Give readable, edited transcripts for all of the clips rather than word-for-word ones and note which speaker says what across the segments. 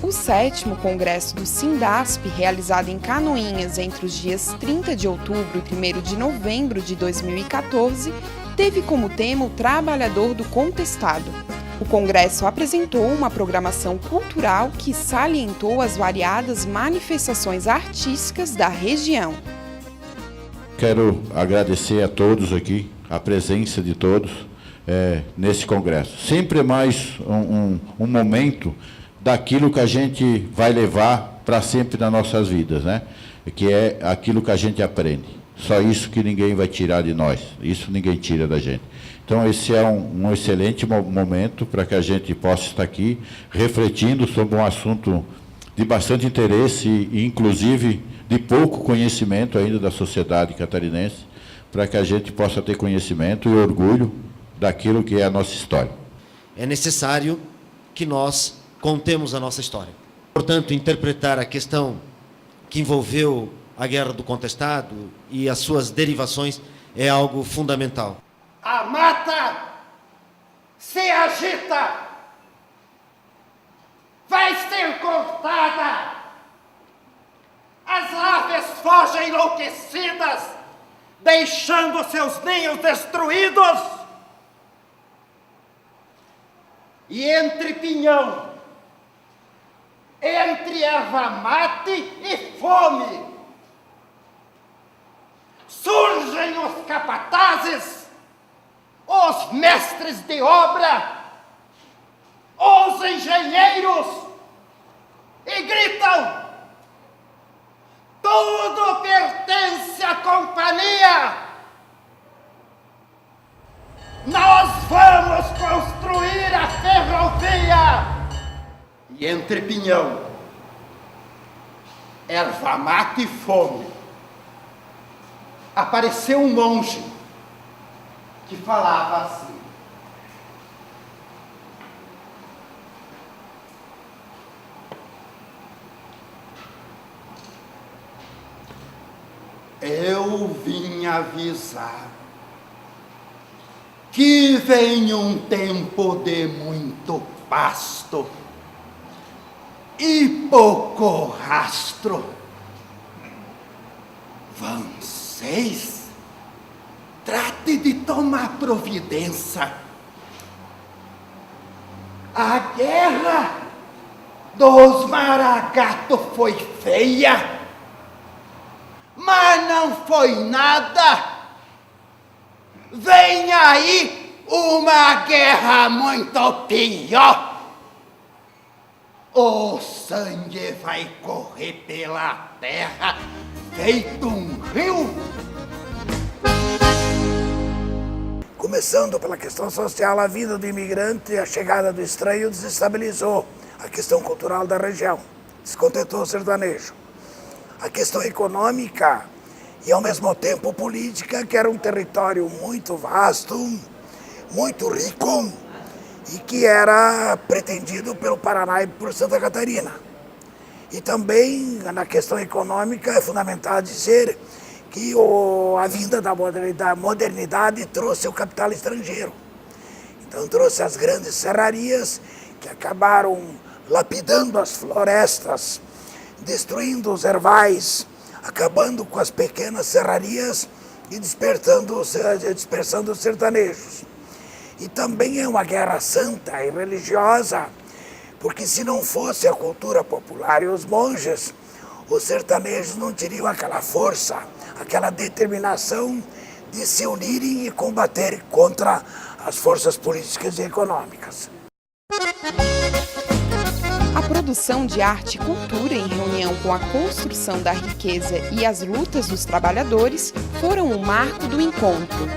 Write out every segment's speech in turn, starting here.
Speaker 1: O 7º Congresso do Sindasp, realizado em Canoinhas entre os dias 30 de outubro e 1º de novembro de 2014, teve como tema o trabalhador do contestado. O congresso apresentou uma programação cultural que salientou as variadas manifestações artísticas da região.
Speaker 2: Quero agradecer a todos aqui, a presença de todos nesse congresso. Sempre é mais um momento daquilo que a gente vai levar para sempre nas nossas vidas, né? Que é aquilo que a gente aprende. Só isso que ninguém vai tirar de nós, isso ninguém tira da gente. Então, esse é um excelente momento para que a gente possa estar aqui refletindo sobre um assunto de bastante interesse e, inclusive, de pouco conhecimento ainda da sociedade catarinense, para que a gente possa ter conhecimento e orgulho daquilo que é a nossa história.
Speaker 3: É necessário que nós contemos a nossa história. Portanto, interpretar a questão que envolveu a Guerra do Contestado e as suas derivações é algo fundamental.
Speaker 4: A mata se agita, vai ser cortada, as aves fogem enlouquecidas, deixando seus ninhos destruídos. E entre pinhão, entre erva mate e fome, surgem os capatazes, os mestres de obra, os engenheiros, e gritam: tudo pertence à companhia! Nós vamos construir a ferrovia! E entre pinhão, erva mate e fome, apareceu um monge que falava assim: eu vim avisar que vem um tempo de muito pasto e pouco rastro. Vocês trate de tomar providência. A guerra dos maragatos foi feia, mas não foi nada. Vem aí uma guerra muito pior. O sangue vai correr pela terra feito um rio.
Speaker 5: Começando pela questão social, a vinda do imigrante e a chegada do estranho desestabilizou a questão cultural da região, descontentou o sertanejo. A questão econômica e, ao mesmo tempo, política, que era um território muito vasto, muito rico, e que era pretendido pelo Paraná e por Santa Catarina. E também, na questão econômica, é fundamental dizer que a vinda da modernidade trouxe o capital estrangeiro. Então trouxe as grandes serrarias que acabaram lapidando as florestas, destruindo os ervais, acabando com as pequenas serrarias e dispersando os sertanejos. E também é uma guerra santa e religiosa, porque se não fosse a cultura popular e os monges, os sertanejos não teriam aquela força, aquela determinação de se unirem e combaterem contra as forças políticas e econômicas.
Speaker 1: A produção de arte e cultura em reunião com a construção da riqueza e as lutas dos trabalhadores foram o marco do encontro.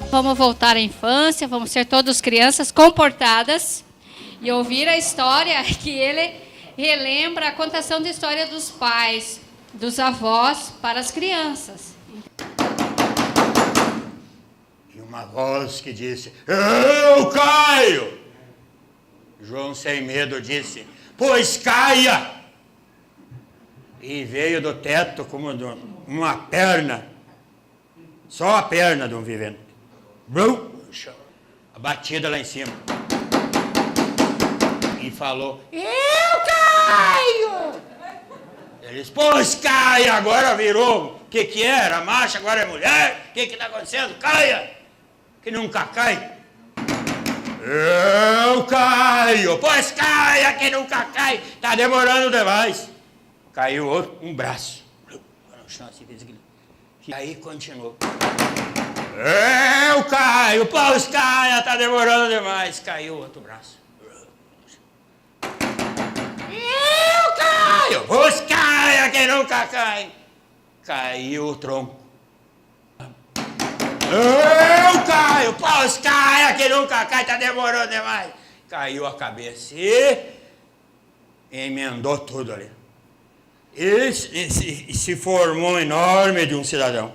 Speaker 6: Vamos voltar à infância, vamos ser todos crianças comportadas e ouvir a história que ele relembra a contação de história dos pais, dos avós para as crianças.
Speaker 7: E uma voz que disse: eu caio! João, sem medo, disse: pois caia! E veio do teto como uma perna Só a perna de um vivente. Brum, no chão. A batida lá em cima. E falou, eu caio! Ele disse, pois caia, agora virou. O que era? Macho, agora é mulher? O que está acontecendo? Caia! Que nunca cai. Eu caio, pois caia, que nunca cai. Está demorando demais. Caiu outro, um braço. No chão, assim, fez aquilo. E aí continuou. Eu caio, pois caia, está demorando demais. Caiu outro braço. Eu caio, pois caia, que nunca cai. Caiu o tronco. Eu caio, pois caia, que nunca cai, está demorando demais. Caiu a cabeça e emendou tudo ali. E se formou um enorme de um cidadão,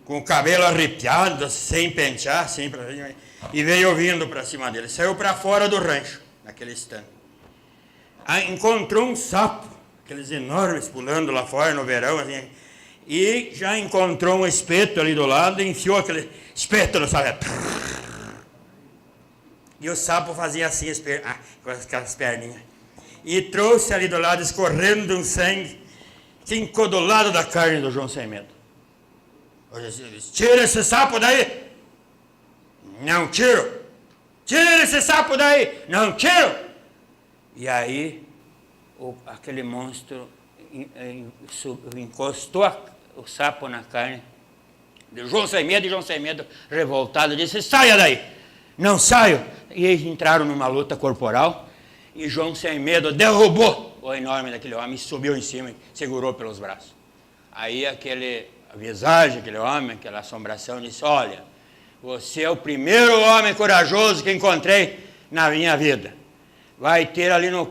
Speaker 7: com o cabelo arrepiado, sem pentear, sem pra... e veio vindo para cima dele. Saiu para fora do rancho, naquele instante. Aí encontrou um sapo, aqueles enormes pulando lá fora no verão, assim, e já encontrou um espeto ali do lado, e enfiou aquele espeto no sapo. E o sapo fazia assim com aquelas perninhas. E trouxe ali do lado, escorrendo um sangue, ficou do lado da carne do João Sem Medo. Eu disse, tira esse sapo daí! Não tiro! Tira esse sapo daí! Não tiro! E aí, aquele monstro encostou o sapo na carne de João Sem Medo, e João Sem Medo, revoltado, disse, saia daí! Não saio! E eles entraram numa luta corporal, e João Sem Medo derrubou o enorme daquele homem, subiu em cima e segurou pelos braços. Aí a visagem daquele homem, aquela assombração, disse, olha, você é o primeiro homem corajoso que encontrei na minha vida. Vai ter ali no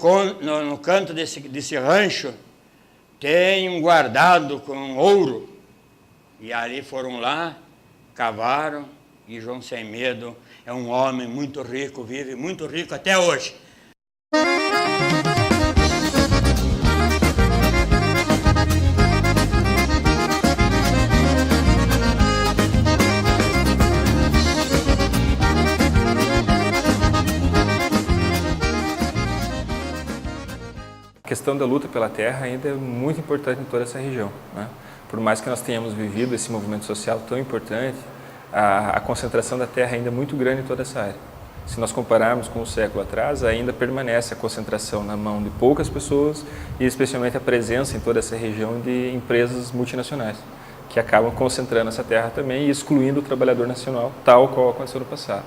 Speaker 7: canto desse rancho, tem um guardado com ouro. E ali foram lá, cavaram, e João Sem Medo é um homem muito rico, vive muito rico até hoje.
Speaker 8: A questão da luta pela terra ainda é muito importante em toda essa região, né? Por mais que nós tenhamos vivido esse movimento social tão importante, a concentração da terra ainda é muito grande em toda essa área. Se nós compararmos com um século atrás, ainda permanece a concentração na mão de poucas pessoas e especialmente a presença em toda essa região de empresas multinacionais, que acabam concentrando essa terra também e excluindo o trabalhador nacional, tal qual aconteceu no passado.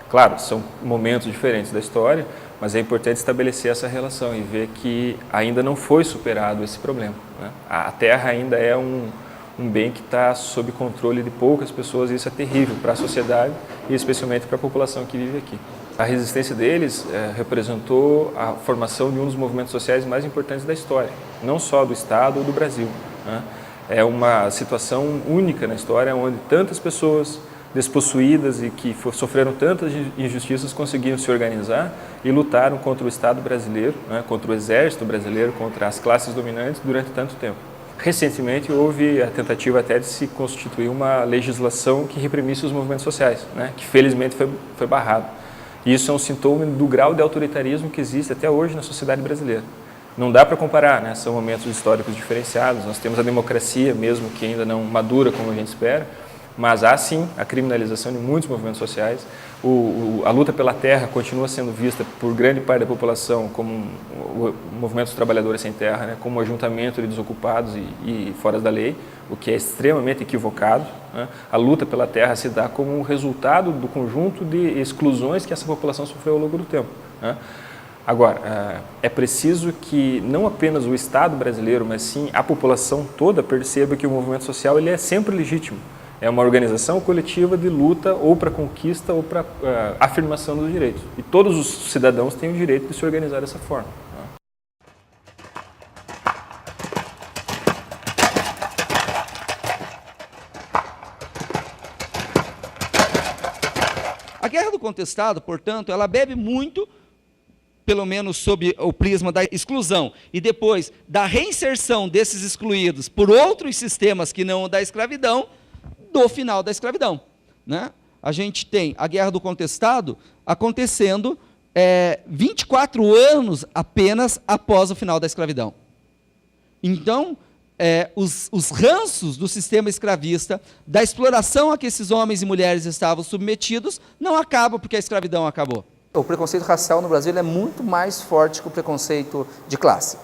Speaker 8: Claro, são momentos diferentes da história, mas é importante estabelecer essa relação e ver que ainda não foi superado esse problema, né? A terra ainda é um bem que está sob controle de poucas pessoas e isso é terrível para a sociedade e especialmente para a população que vive aqui. A resistência deles representou a formação de um dos movimentos sociais mais importantes da história, não só do Estado ou do Brasil, né? É uma situação única na história onde tantas pessoas despossuídas e que sofreram tantas injustiças conseguiram se organizar e lutaram contra o Estado brasileiro, né, contra o Exército brasileiro, contra as classes dominantes durante tanto tempo. Recentemente houve a tentativa até de se constituir uma legislação que reprimisse os movimentos sociais, né, que felizmente foi barrado. E isso é um sintoma do grau de autoritarismo que existe até hoje na sociedade brasileira. Não dá para comparar, né, são momentos históricos diferenciados, nós temos a democracia mesmo que ainda não madura como a gente espera, mas há sim a criminalização de muitos movimentos sociais. A luta pela terra continua sendo vista por grande parte da população como o movimento dos trabalhadores sem terra, né, como um ajuntamento de desocupados e fora da lei, o que é extremamente equivocado, né. A luta pela terra se dá como um resultado do conjunto de exclusões que essa população sofreu ao longo do tempo, né. Agora, é preciso que não apenas o Estado brasileiro, mas sim a população toda perceba que o movimento social ele é sempre legítimo. É uma organização coletiva de luta ou para conquista ou para afirmação dos direitos. E todos os cidadãos têm o direito de se organizar dessa forma.
Speaker 9: A Guerra do Contestado, portanto, ela bebe muito, pelo menos sob o prisma da exclusão, e depois da reinserção desses excluídos por outros sistemas que não o da escravidão, do final da escravidão, né? A gente tem a Guerra do Contestado acontecendo 24 anos apenas após o final da escravidão. Então, os ranços do sistema escravista, da exploração a que esses homens e mulheres estavam submetidos, não acabam porque a escravidão acabou.
Speaker 10: O preconceito racial no Brasil é muito mais forte que o preconceito de classe.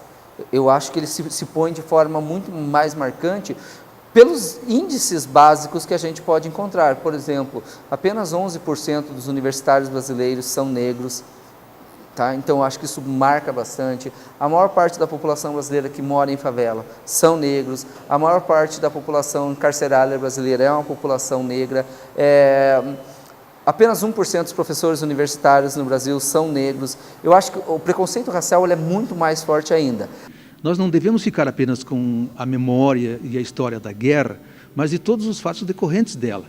Speaker 10: Eu acho que ele se põe de forma muito mais marcante pelos índices básicos que a gente pode encontrar. Por exemplo, apenas 11% dos universitários brasileiros são negros. Tá? Então, eu acho que isso marca bastante. A maior parte da população brasileira que mora em favela são negros. A maior parte da população carcerária brasileira é uma população negra. Apenas 1% dos professores universitários no Brasil são negros. Eu acho que o preconceito racial ele é muito mais forte ainda.
Speaker 11: Nós não devemos ficar apenas com a memória e a história da guerra, mas de todos os fatos decorrentes dela.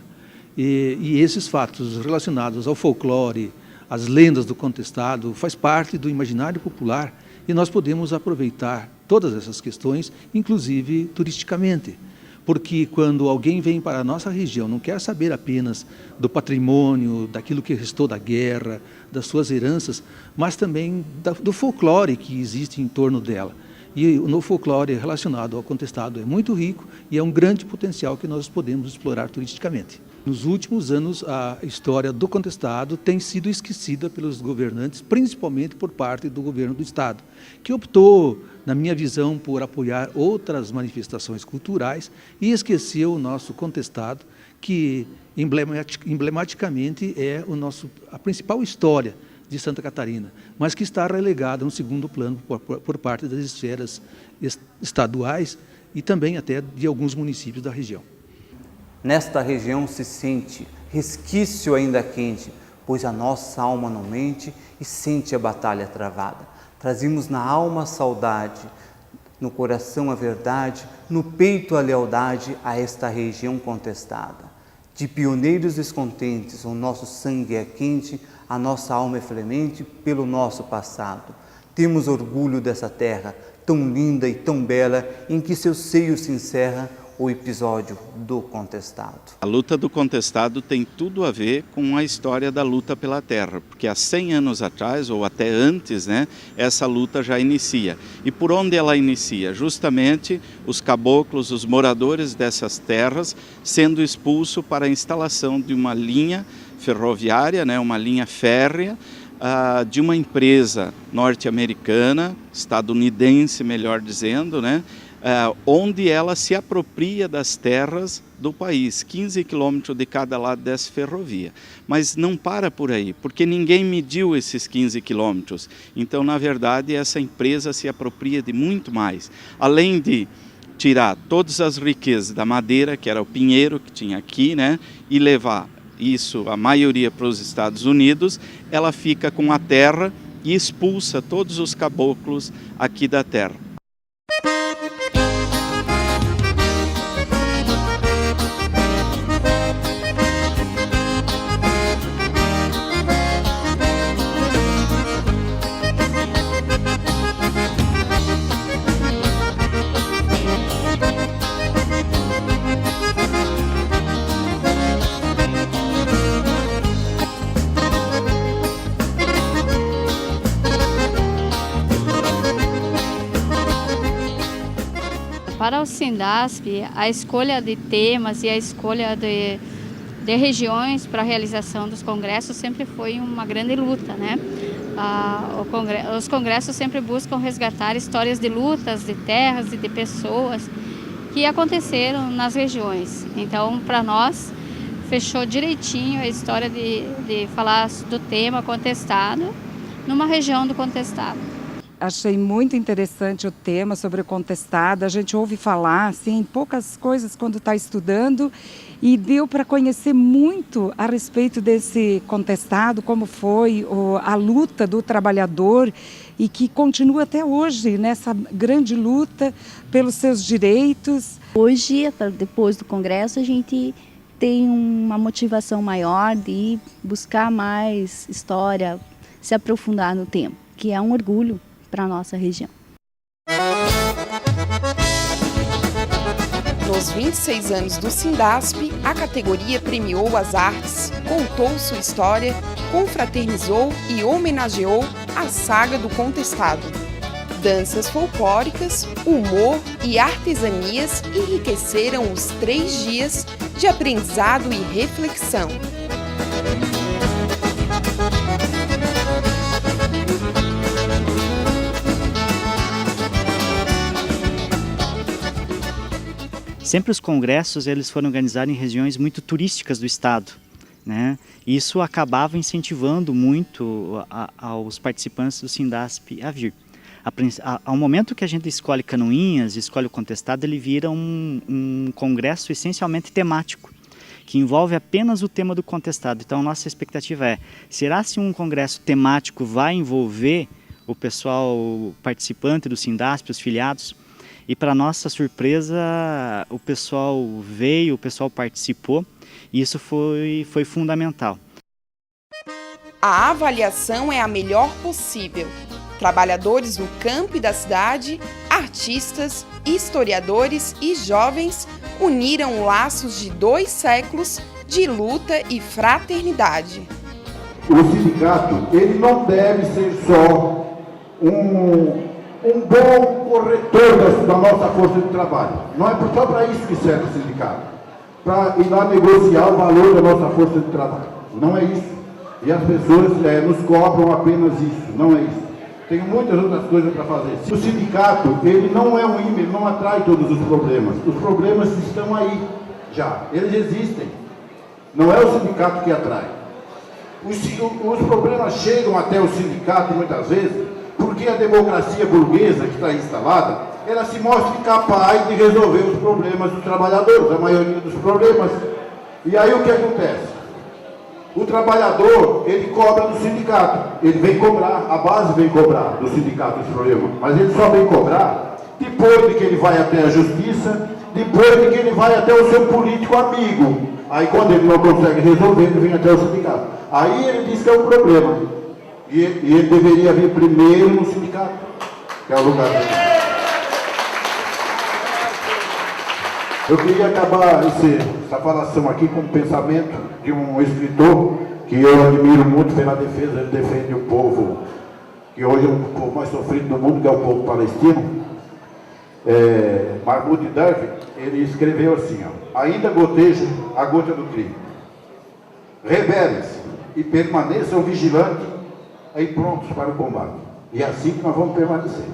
Speaker 11: E esses fatos relacionados ao folclore, às lendas do contestado, faz parte do imaginário popular e nós podemos aproveitar todas essas questões, inclusive turisticamente. Porque quando alguém vem para a nossa região, não quer saber apenas do patrimônio, daquilo que restou da guerra, das suas heranças, mas também do folclore que existe em torno dela. E no folclore relacionado ao contestado é muito rico e é um grande potencial que nós podemos explorar turisticamente. Nos últimos anos, a história do contestado tem sido esquecida pelos governantes, principalmente por parte do governo do Estado, que optou, na minha visão, por apoiar outras manifestações culturais e esqueceu o nosso contestado, que emblematicamente é a principal história de Santa Catarina, mas que está relegada a um segundo plano por parte das esferas estaduais e também até de alguns municípios da região.
Speaker 12: Nesta região se sente resquício ainda quente, pois a nossa alma não mente e sente a batalha travada. Trazemos na alma a saudade, no coração a verdade, no peito a lealdade a esta região contestada. De pioneiros descontentes, o nosso sangue é quente, a nossa alma é fremente pelo nosso passado. Temos orgulho dessa terra, tão linda e tão bela, em que seu seio se encerra o episódio do contestado.
Speaker 13: A luta do contestado tem tudo a ver com a história da luta pela terra, porque há 100 anos atrás, ou até antes, essa luta já inicia. E por onde ela inicia? Justamente os caboclos, os moradores dessas terras, sendo expulsos para a instalação de uma linha ferroviária, uma linha férrea, de uma empresa norte-americana, estadunidense, melhor dizendo, onde ela se apropria das terras do país, 15 quilômetros de cada lado dessa ferrovia. Mas não para por aí, porque ninguém mediu esses 15 quilômetros. Então, na verdade, essa empresa se apropria de muito mais. Além de tirar todas as riquezas da madeira, que era o pinheiro que tinha aqui, e levar isso, a maioria, para os Estados Unidos, ela fica com a terra e expulsa todos os caboclos aqui da terra.
Speaker 6: Para o Sindasp, a escolha de temas e a escolha de regiões para a realização dos congressos sempre foi uma grande luta, Os congressos sempre buscam resgatar histórias de lutas, de terras e de pessoas que aconteceram nas regiões. Então, para nós, fechou direitinho a história de falar do tema contestado numa região do contestado.
Speaker 14: Achei muito interessante o tema sobre o contestado. A gente ouve falar assim, poucas coisas quando está estudando e deu para conhecer muito a respeito desse contestado, como foi a luta do trabalhador e que continua até hoje nessa grande luta pelos seus direitos.
Speaker 15: Hoje, depois do Congresso, a gente tem uma motivação maior de buscar mais história, se aprofundar no tema, que é um orgulho para a nossa região.
Speaker 1: aos 26 anos do Sindasp, a categoria premiou as artes, contou sua história, confraternizou e homenageou a saga do contestado. Danças folclóricas, humor e artesanias enriqueceram os 3 dias de aprendizado e reflexão.
Speaker 16: Sempre os congressos eles foram organizados em regiões muito turísticas do estado, né? Isso acabava incentivando muito aos participantes do Sindasp a vir. Ao momento que a gente escolhe Canoinhas, escolhe o contestado, ele vira um congresso essencialmente temático, que envolve apenas o tema do contestado. Então, a nossa expectativa é, será se um congresso temático vai envolver o pessoal participante do Sindasp, os filiados? E, para nossa surpresa, o pessoal veio, o pessoal participou, e isso foi fundamental.
Speaker 1: A avaliação é a melhor possível. Trabalhadores do campo e da cidade, artistas, historiadores e jovens uniram laços de 2 séculos de luta e fraternidade.
Speaker 2: O sindicato, ele não deve ser só um bom corretor da nossa força de trabalho. Não é só para isso que serve o sindicato, para ir lá negociar o valor da nossa força de trabalho. Não é isso. E as pessoas nos cobram apenas isso. Não é isso. Tem muitas outras coisas para fazer. O sindicato, ele não é um imã, ele não atrai todos os problemas. Os problemas estão aí já. Eles existem. Não é o sindicato que atrai. Os problemas chegam até o sindicato muitas vezes porque a democracia burguesa que está instalada, ela se mostra incapaz de resolver os problemas dos trabalhadores, a maioria dos problemas. E aí o que acontece? O trabalhador, ele cobra do sindicato, ele vem cobrar, a base vem cobrar do sindicato os problemas, mas ele só vem cobrar depois de que ele vai até a justiça, depois de que ele vai até o seu político amigo. Aí quando ele não consegue resolver, ele vem até o sindicato. Aí ele diz que é um problema. E ele deveria vir primeiro no sindicato, que é o lugar dele. Eu queria acabar essa falação aqui com um pensamento de um escritor que eu admiro muito pela defesa. Ele defende o povo, que hoje é o povo mais sofrido do mundo, que é o povo palestino. Mahmoud Darwin, ele escreveu assim, ó: ainda goteja a gota do crime. Rebelem-se e permaneçam vigilantes e prontos para o combate. E é assim que nós vamos permanecer.